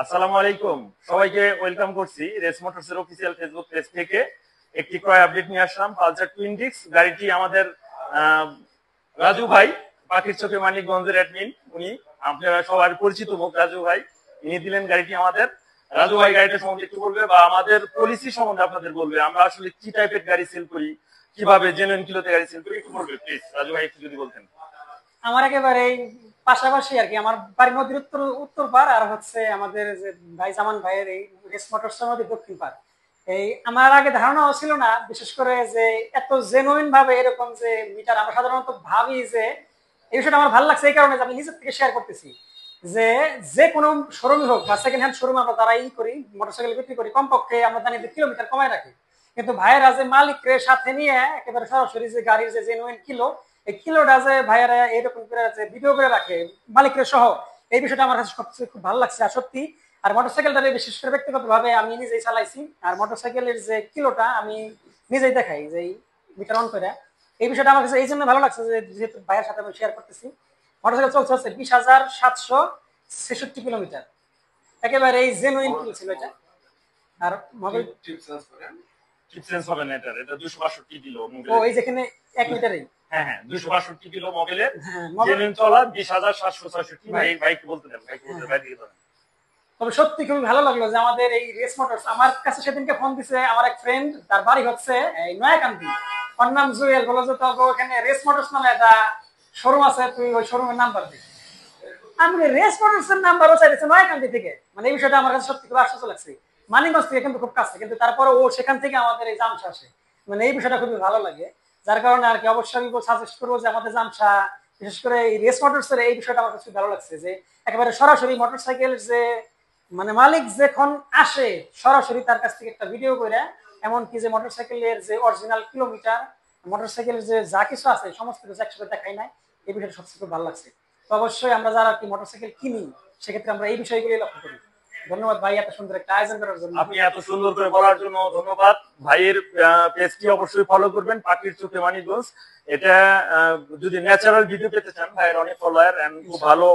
আসসালামু আলাইকুম, সবাইকে ওয়েলকাম করছি রেস মোটরসের অফিসিয়াল ফেসবুক পেজ থেকে। একটি ক্রয় আপডেট নিয়ে আসলাম, পালসার টুইন ডিক্স গাড়িটি আমাদের রাজু ভাই, পাখির চোখে মানিকগঞ্জের অ্যাডমিন, উনি আপনারা সবার পরিচিত মুখ রাজু ভাই, ইনি দিলেন গাড়িটি আমাদের। রাজু ভাই গাড়িটা সম্বন্ধে একটু বলবে বা আমাদের পলিসি সম্বন্ধে আপনাদের বলবে, আমরা আসলে কি টাইপের গাড়ি সেল করি, কিভাবে জেনুইন কিলোতে গাড়ি সেল করি, একটু বলবে প্লিজ রাজু ভাই, একটু যদি বলতেন। আমার একেবারে পাশাপাশি আর কি, আমার বাড়ি নদীর উত্তর উত্তর পার, আর হচ্ছে আমাদের যে ভাই জামান ভাইয়ের এই রেস মোটরস নদীর দক্ষিণ পার। এই আমার আগে ধারণাও ছিল না, বিশেষ করে যে এত জেনুইন ভাবে এরকম যে মিটার আমরা সাধারণত ভাবি যে এই বিষয়টা আমার ভালো লাগছে এই কারণে যে আমি নিজের থেকে শেয়ার করতেছি যে যে কোনো শোরুমই হোক বা সেকেন্ড হ্যান্ড শোরুম আমরা তারাই করি, মোটরসাইকেল বিক্রি করি, কমপক্ষে আমরা জানি যে কিলোমিটার কমায় রাখি। কিন্তু ভাইয়েরা যে মালিকের সাথে নিয়ে একেবারে সরাসরি যে গাড়ির যে জেনুইন কিলো, এই কিলোটা যে ভাইয়ারা এরকম করে যে ভিডিও করে রাখে মালিকের সহ, এই বিষয়টা আমার কাছে সবচেয়ে খুব ভালো লাগছে। আর সত্যি, আর মোটরসাইকেলটা বিশেষ করে ব্যক্তিগত ভাবে আমি নিজেই চালাইছি, আর মোটরসাইকেলের যে কিলোটা আমি নিজেই দেখাই যে মিটার অন করে। এই বিষয়টা আমার কাছে এই জন্য ভালো লাগছে যে যেহেতু ভাইয়ের সাথে আমি শেয়ার করতেছি। মোটরসাইকেল চলছে হচ্ছে 20,766 কিলোমিটার, একেবারে এই জেনুইন কিলো ছিল এটা। আর মোবাইল চিপ চেঞ্জ হবে না, এটা 262 কিলো ও এই যেখানে 1 মিটারেই, হ্যাঁ হ্যাঁ 262 কিলো মোবাইলের হ্যাঁ জেনুইন চলা 20,766। ভাই ভাই কি বলতে দেন, ভাই কি বলতে, ভাই দিয়ে দেন। তবে সত্যি খুবই ভালো লাগলো যে আমাদের এই রেস মোটরস আমার কাছে সেদিনকে ফোন দিছে আমার এক ফ্রেন্ড, তার বাড়ি হচ্ছে এই নয়াকান্দি, ওর নাম জুয়েল, বলো যে তবে ওখানে রেস মোটরস নামে একটা শোরুম আছে, তুই ওই শোরুমের নাম্বার দিই। আমি রেস মোটরস এর নাম্বারও চাইছে নয়াকান্দি থেকে, মানে এই বিষয়টা আমার কাছে সত্যি খুব আশ্চর্য লাগছে। মানিকগঞ্জ থেকে কিন্তু খুব কাছে, কিন্তু তারপরে ও সেখান থেকে আমাদের এই জামসা আসে, মানে এই বিষয়টা খুবই ভালো লাগে। যার কারণে আর কি অবশ্যই আমি সাজেস্ট করবো যে আমাদের জামসা, বিশেষ করে এই রেস মোটরস এর এই বিষয়টা আমার কাছে ভালো লাগছে যে একেবারে সরাসরি মোটরসাইকেল যে মানে মালিক যখন আসে সরাসরি তার কাছ থেকে একটা ভিডিও করে, এমনকি যে মোটরসাইকেলের যে অরিজিনাল কিলোমিটার, মোটরসাইকেলের যে যা কিছু আছে সমস্ত কিছু একসাথে দেখাই নাই, এই বিষয়টা সবচেয়ে খুব ভালো লাগছে। তো অবশ্যই আমরা যারা কি মোটরসাইকেল কিনি সেক্ষেত্রে আমরা এই বিষয়গুলি লক্ষ্য করি। ধন্যবাদ ভাই এত সুন্দর একটা আয়োজন করার জন্য। আপনি এত সুন্দর করে বলার জন্য ধন্যবাদ। ভাইয়ের পেজটি অবশ্যই ফলো করবেন, পাখির চোখে মানিকগঞ্জ। এটা যদি ন্যাচারাল ভিডিও পেতে চান, ভাইয়ের অনেক ফলোয়ার এন্ড খুব ভালো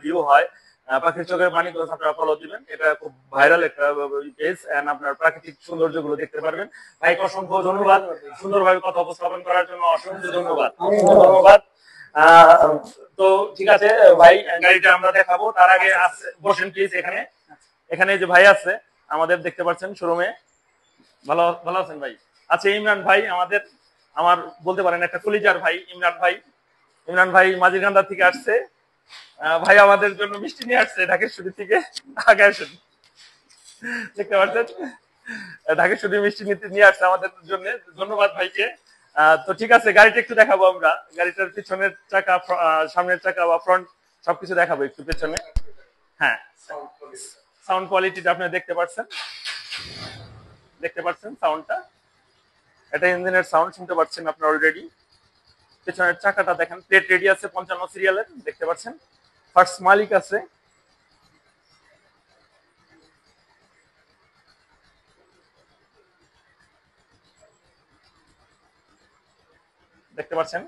ভিউ হয়। পাখির চোখে মানিকগঞ্জ আপনারা ফলো দিবেন, এটা খুব ভাইরাল একটা পেজ এন্ড আপনার প্রাকৃতিক সৌন্দর্য গুলো দেখতে পারবেন। ভাইকে অসংখ্য ধন্যবাদ, সুন্দরভাবে কথা উপস্থাপন করার জন্য অসংখ্য ধন্যবাদ। ধন্যবাদ। তো ঠিক আছে ভাই, গাড়িটা আমরা দেখাবো, তার আগে বসেন প্লিজ। এখানে এখানে যে ভাই আছে আমাদের দেখতে পাচ্ছেন শোরুমে, ভালো ভালো আছেন ভাই? আচ্ছা, ইমরান ভাই আমাদের, আমার বলতে পারেন একটা কলিজার ভাই ইমরান ভাই। ইমরান ভাই মাঝিরকান্দা থেকে আসছে। ভাই আমাদের জন্য মিষ্টি নিয়ে আসছে ঢাকেশ্বরী থেকে। আগে আসেন, দেখতে পাচ্ছেন ঢাকেশ্বরী মিষ্টি নিয়ে আসছে আমাদের জন্য। ধন্যবাদ ভাইকে। তো ঠিক আছে, গাড়িটা একটু দেখাবো আমরা। গাড়িটার পিছনের চাকা, সামনের চাকা বা ফ্রন্ট সবকিছু দেখাবো একটু পেছনে। হ্যাঁ, সাউন্ড কোয়ালিটিটা আপনি দেখতে পাচ্ছেন সাউন্ডটা, এটা ইঞ্জিনের সাউন্ড শুনতে পাচ্ছেন আপনারা অলরেডি। পেছনের চাকাটা দেখেন, প্লেট রেডি আছে 55 সিরিয়ালের, দেখতে পাচ্ছেন। ফার্স্ট মালিক আছে। দেখতে পাচ্ছেন,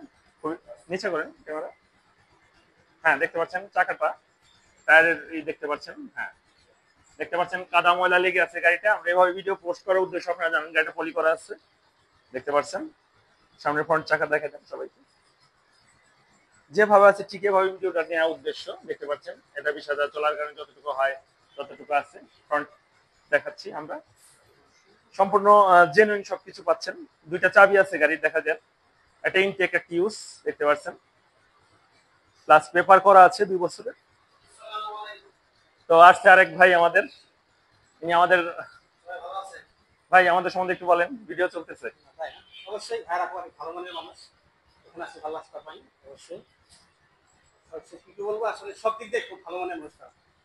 নিচে করেন ক্যামেরা। হ্যাঁ দেখতে পাচ্ছেন চাকাটা, টায়ারের দেখতে পাচ্ছেন। হ্যাঁ দেখতে পাচ্ছেন, কাদা ময়লা লেগে আছে গাড়িটা। আমরা এভাবে ভিডিও পোস্ট করার উদ্দেশ্য, আপনারা জানেন গাড়িটা পলি করা আছে। দেখতে পাচ্ছেন সামনের ফ্রন্ট চাকা দেখা দেন সবাইকে, যেভাবে আছে ঠিক এভাবে ভিডিওটা নেওয়ার উদ্দেশ্য। দেখতে পাচ্ছেন এটা 20,000 চলার কারণে যতটুকু হয় ততটুকু আছে। ফ্রন্ট দেখাচ্ছি আমরা, সম্পূর্ণ জেনুইন সবকিছু পাচ্ছেন। দুইটা চাবি আছে গাড়ির, দেখা যায় একটা ইনটেক একটা ইউজ, দেখতে পাচ্ছেন। প্লাস পেপার করা আছে 2 বছরের। তো আসছে আরেক ভাই আমাদের, ইনি আমাদের ভাই, আমাদের সম্বন্ধে একটু বলেন, ভিডিও চলতেছে। অবশ্যই ভাইরা ভালো মানের মানুষ, এখানে আসতে ভালো লাগতে পারি। অবশ্যই কি বলবো, আসলে সব দিক দিয়ে খুব ভালো মানের মানুষ।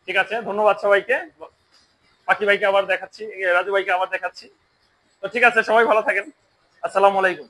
ঠিক আছে, ধন্যবাদ সবাইকে। পাখি ভাইকে আবার দেখাচ্ছি, রাজু ভাইকে আবার দেখাচ্ছি। তো ঠিক আছে, সবাই ভালো থাকেন। আসসালামু আলাইকুম।